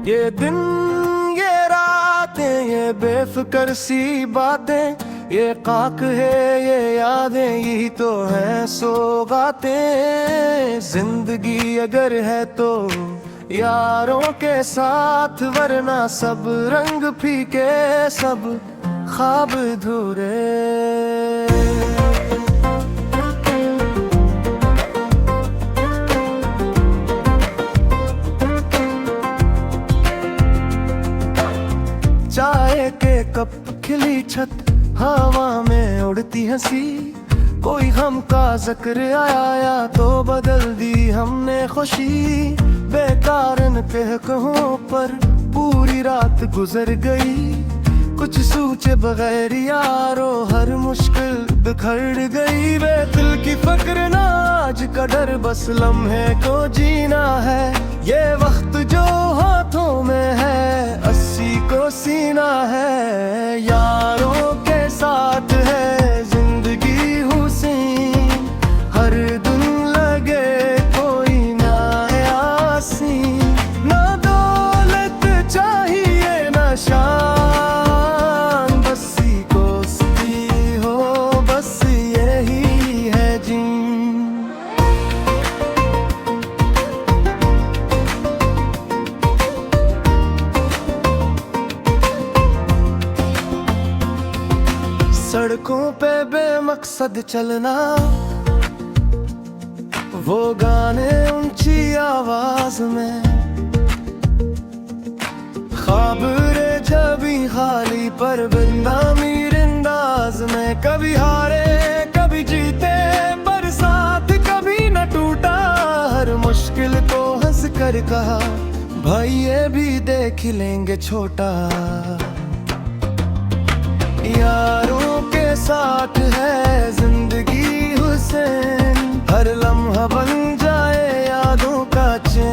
ये दिन ये रातें ये बेफिक्र सी बातें, ये खाक है ये यादें, यही तो हैं सौगातें। जिंदगी अगर है तो यारों के साथ, वरना सब रंग फीके, सब ख्वाब अधूरे। चाय के कप खिली छत, हवा में उड़ती हंसी, कोई हम का जिक्र आया तो बदल दी हमने खुशी। बेकारन कह कहूँ पर पूरी रात गुजर गई, कुछ सोचे बगैर यारो हर मुश्किल बिखर गई। वे दिल की फिक्र ना आज का डर, बस लम्हे को जीना है। ये वक्त जो हाथों में है 80 को सीना है। यारों के साथ है जिंदगी हुसैन, हर दिन लगे कोई ना आसी। ना दौलत चाहिए ना शान, बस को सी हो, बस यही है जीन। सड़कों पे बेमकसद चलना, वो गाने ऊंची आवाज में, ख्वाब रे जबी खाली पर बिंदा मीर अंदाज में। कभी हारे कभी जीते पर साथ कभी न टूटा, हर मुश्किल को हंस कर कहा भाई ये भी देख लेंगे छोटा। यारों के साथ है जिंदगी हुसैन, हर लम्हा बन जाए यादों का चैन।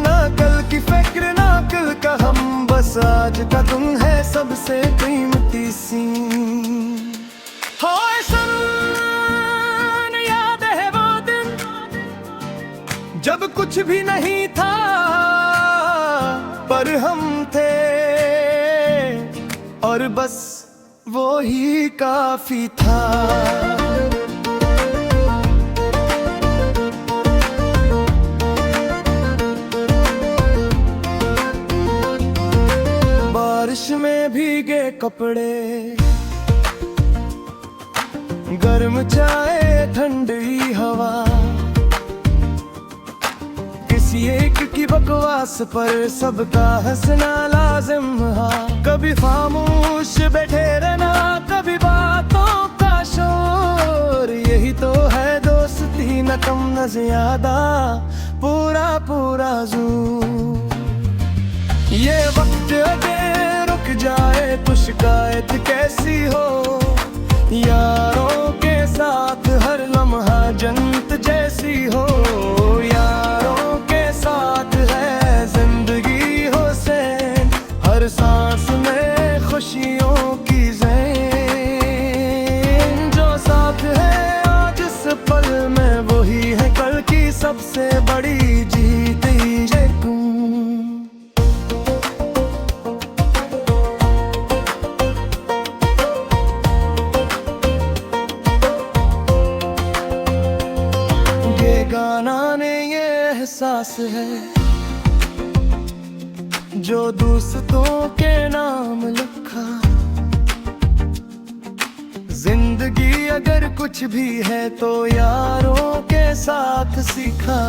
ना कल की फिक्र ना कल का हम, बस आज का तुम है सबसे कीमती सीन। हाय सन याद है वो दिन जब कुछ भी नहीं था, पर हम थे और बस वो ही काफी था। बारिश में भीगे कपड़े, गर्म चाय ठंडी हवा, किसी एक की बकवास पर सबका हंसना लाजिम हा। कभी खामोश बैठे रहना, कभी बातों का शोर, यही तो है दोस्ती न कम न ज्यादा, पूरा पूरा ज़ूर। ये वक्त अगर रुक जाए तो शिकायत कैसी हो, यारों के साथ हर लम्हा जन्नत जैसी हो। यारों के साथ है जिंदगी हुसैन, हर सांस में खुशियों की ज़ैन। जो साथ है आज इस पल में, वही है कल की सबसे बड़ी जीत। गाना ने ये एहसास है जो दोस्तों के नाम लिखा। जिंदगी अगर कुछ भी है तो यारों के साथ सीखा।